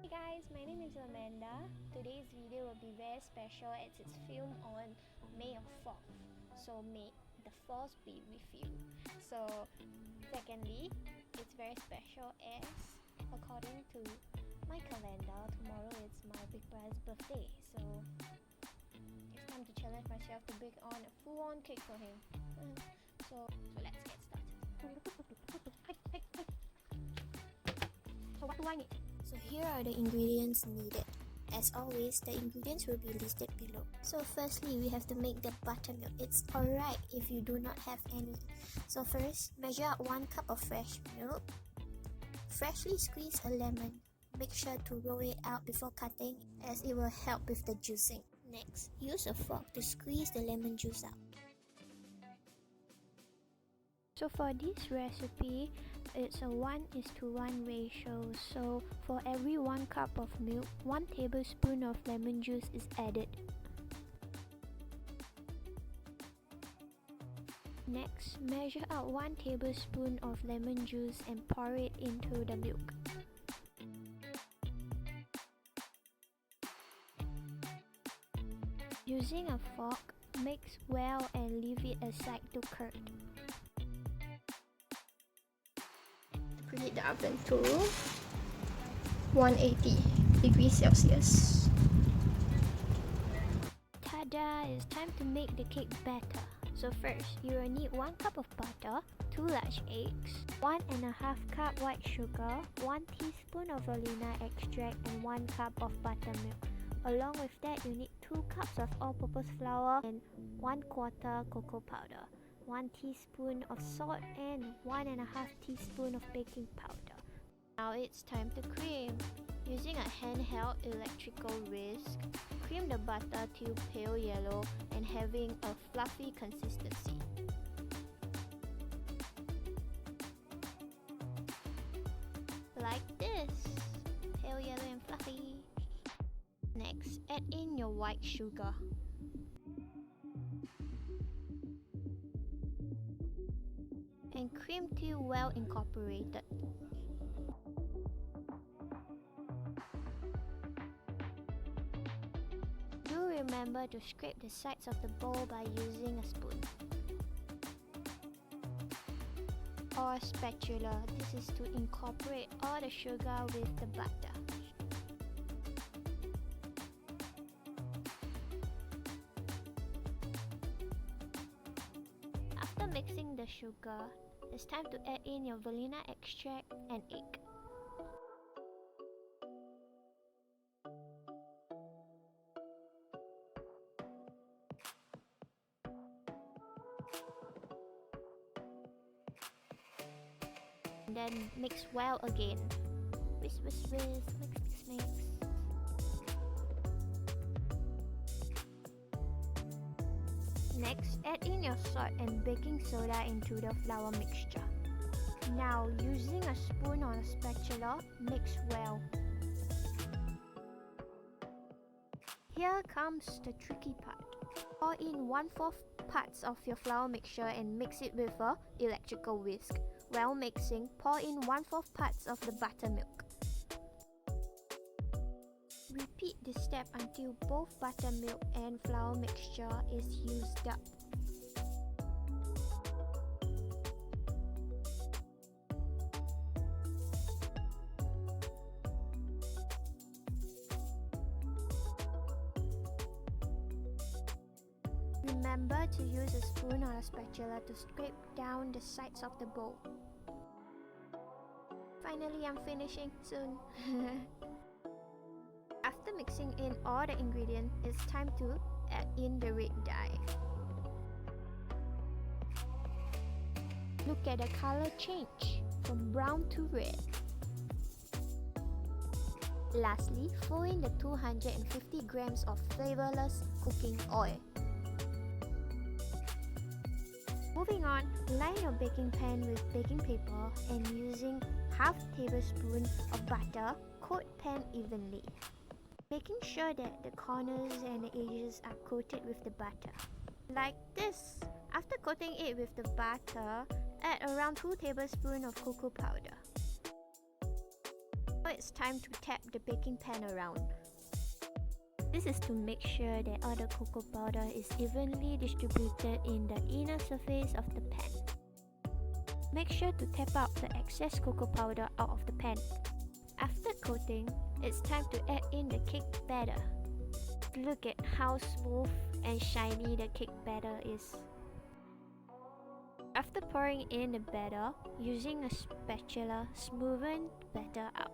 Hey guys, my name is Amanda. Today's video will be very special as it's filmed on May 4th. So may the 4th be with you. So secondly, it's very special as according to my calendar, tomorrow is my big brother's birthday. So it's time to challenge myself to bake on a full-on cake for him. So let's get started. So what do I need? So here are the ingredients needed. As always, the ingredients will be listed below. So firstly, we have to make the buttermilk. It's alright if you do not have any. So first, measure out 1 cup of fresh milk. Freshly squeeze a lemon. Make sure to roll it out before cutting as it will help with the juicing. Next, use a fork to squeeze the lemon juice out. So for this recipe, it's a 1:1 ratio. So for every 1 cup of milk, 1 tablespoon of lemon juice is added. Next, measure out 1 tablespoon of lemon juice and pour it into the milk. Using a fork, mix well and leave it aside to curd. Preheat the oven to 180 degrees Celsius. Tada! It's time to make the cake batter. So first, you will need 1 cup of butter, 2 large eggs, 1.5 cup white sugar, 1 teaspoon of vanilla extract and 1 cup of buttermilk. Along with that, you need 2 cups of all-purpose flour and 1/4 cocoa powder, 1 teaspoon of salt and 1.5 teaspoon of baking powder. Now it's time to cream. Using a handheld electrical whisk, cream the butter till pale yellow and having a fluffy consistency. Like this, pale yellow and fluffy. Next, add in your white sugar. And cream till well incorporated. Do remember to scrape the sides of the bowl by using a spoon or a spatula. This is to incorporate all the sugar with the butter. After mixing the sugar, it's time to add in your vanilla extract and egg. And then mix well again. Whisk, whisk, whisk, mix, mix, mix. Next, add in your salt and baking soda into the flour mixture. Now, using a spoon or a spatula, mix well. Here comes the tricky part. Pour in 1/4 parts of your flour mixture and mix it with a electrical whisk. While mixing, pour in 1/4 parts of the buttermilk. Repeat this step until both buttermilk and flour mixture is used up. Remember to use a spoon or a spatula to scrape down the sides of the bowl. Finally, I'm finishing soon. After mixing in all the ingredients, it's time to add in the red dye. Look at the color change from brown to red. Lastly, throw in the 250 grams of flavorless cooking oil. Moving on, line your baking pan with baking paper and using 1/2 tablespoon of butter, coat pan evenly. Making sure that the corners and the edges are coated with the butter. Like this. After coating it with the butter, add around 2 tablespoons of cocoa powder. Now it's time to tap the baking pan around. This is to make sure that all the cocoa powder is evenly distributed in the inner surface of the pan. Make sure to tap out the excess cocoa powder out of the pan. After coating, it's time to add in the cake batter. Look at how smooth and shiny the cake batter is. After pouring in the batter, using a spatula, smoothen the batter out.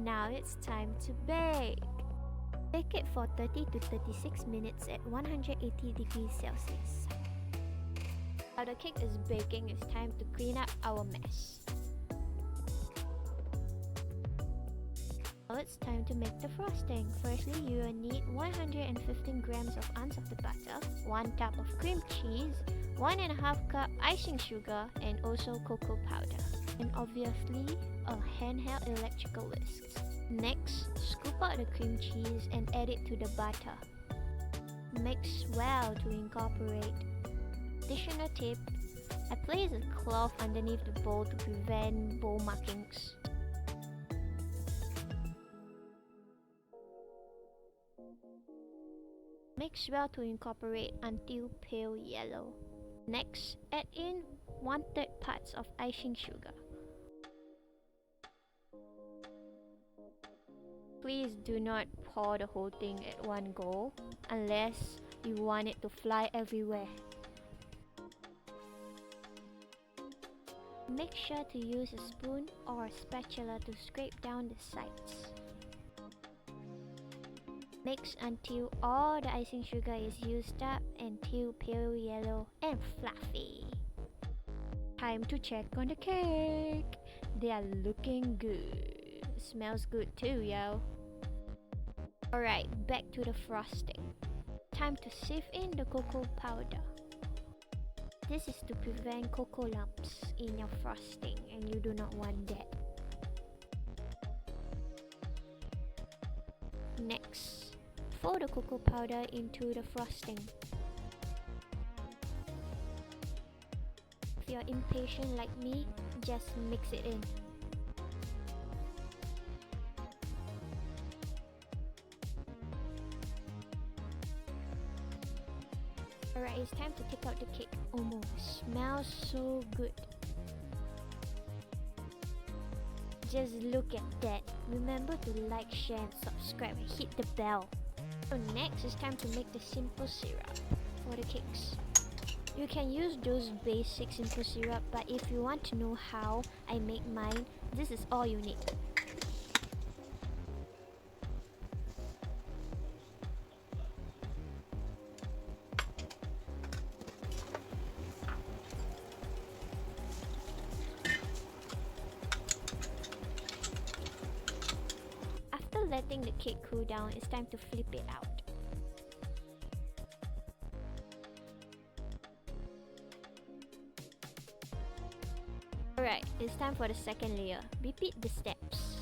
Now it's time to bake. Bake it for 30 to 36 minutes at 180 degrees Celsius. While the cake is baking, it's time to clean up our mess. Now it's time to make the frosting. Firstly, you will need 115 grams of ounce of the butter, 1 cup of cream cheese, 1.5 cup icing sugar, and also cocoa powder. And obviously, a handheld electrical whisk. Next, scoop out the cream cheese and add it to the butter. Mix well to incorporate. Additional tip, I place a cloth underneath the bowl to prevent bowl markings. Mix well to incorporate until pale yellow. Next, add in 1/3 parts of icing sugar. Please do not pour the whole thing at one go unless you want it to fly everywhere. Make sure to use a spoon or a spatula to scrape down the sides. Mix until all the icing sugar is used up until pale yellow and fluffy. Time to check on the cake. They are looking good. Smells good too, yo. Alright, back to the frosting. Time to sieve in the cocoa powder. This is to prevent cocoa lumps in your frosting, and you do not want that. Next, pour the cocoa powder into the frosting. If you're impatient like me, just mix it in. Alright, it's time to take out the cake. Smells so good. Just look at that. Remember to like, share and subscribe and hit the bell. So next, it's time to make the simple syrup for the cakes. You can use those basic simple syrup, but if you want to know how I make mine, this is all you need. After letting the cake cool down, it's time to flip it out. Alright, it's time for the second layer. Repeat the steps.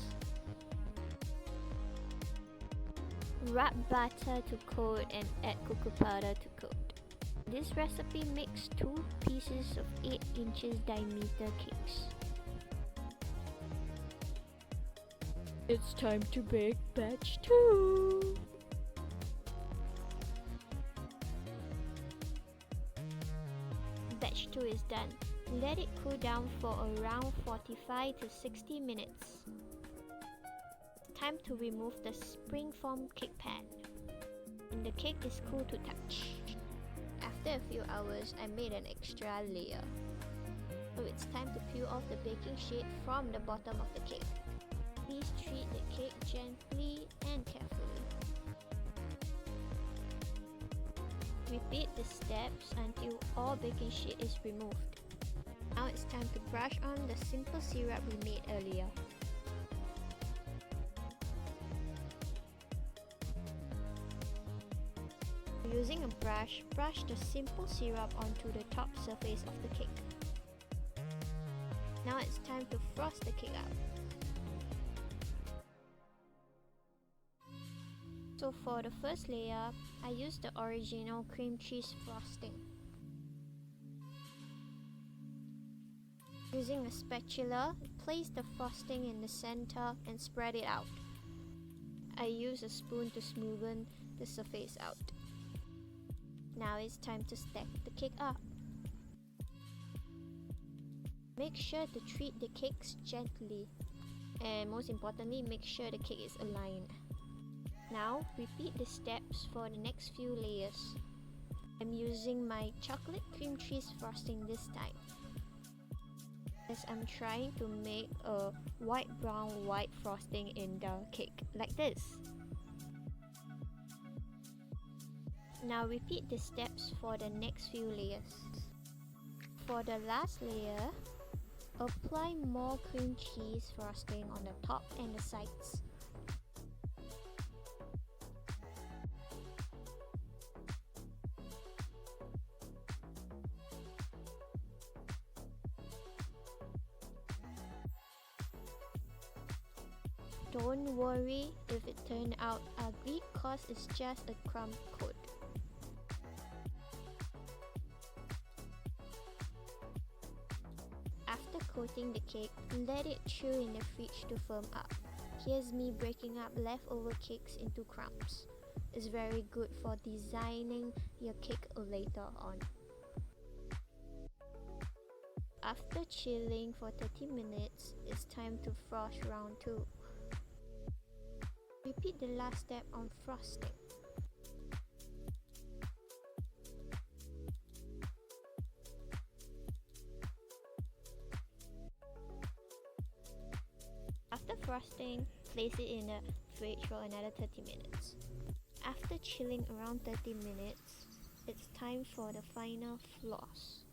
Rub butter to coat and add cocoa powder to coat. This recipe makes 2 pieces of 8 inches diameter cakes. It's time to bake batch 2. Batch 2 is done. Let it cool down for around 45 to 60 minutes. Time to remove the springform cake pan. And the cake is cool to touch. After a few hours, I made an extra layer. So it's time to peel off the baking sheet from the bottom of the cake. Please treat the cake gently and carefully. Repeat the steps until all baking sheet is removed. Now it's time to brush on the simple syrup we made earlier. Using a brush, brush the simple syrup onto the top surface of the cake. Now it's time to frost the cake out. So for the first layer, I used the original cream cheese frosting. Using a spatula, place the frosting in the center and spread it out. I use a spoon to smoothen the surface out. Now it's time to stack the cake up. Make sure to treat the cakes gently, and most importantly, make sure the cake is aligned. Now repeat the steps for the next few layers. I'm using my chocolate cream cheese frosting this time, as I'm trying to make a white brown white frosting in the cake like this. Now repeat the steps for the next few layers. For the last layer, apply more cream cheese frosting on the top and the sides. Don't worry if it turned out ugly, cause it's just a crumb coat. After coating the cake, let it chill in the fridge to firm up. Here's me breaking up leftover cakes into crumbs. It's very good for designing your cake later on. After chilling for 30 minutes, it's time to frost round 2. Repeat the last step on frosting. After frosting, place it in the fridge for another 30 minutes. After chilling around 30 minutes, it's time for the final floss.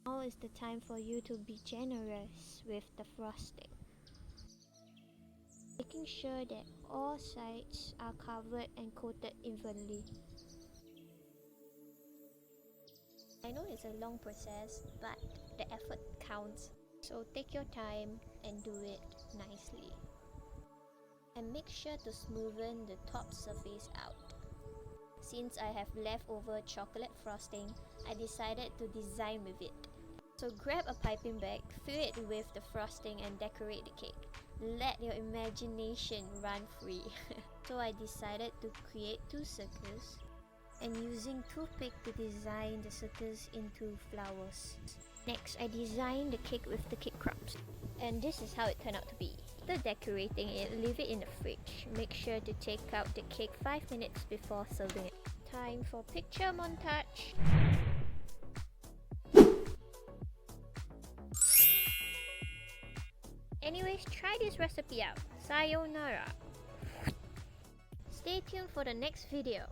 Now is the time for you to be generous with the frosting, making sure that all sides are covered and coated evenly. I know it's a long process, but the effort counts. So take your time and do it nicely. And make sure to smoothen the top surface out. Since I have leftover chocolate frosting, I decided to design with it. So grab a piping bag, fill it with the frosting and decorate the cake. Let your imagination run free. So I decided to create 2 circles and using toothpick to design the circles into flowers. Next, I designed the cake with the cake crumbs. And this is how it turned out to be. After decorating it, leave it in the fridge. Make sure to take out the cake 5 minutes before serving it. Time for picture montage. Anyways, try this recipe out. Sayonara. Stay tuned for the next video.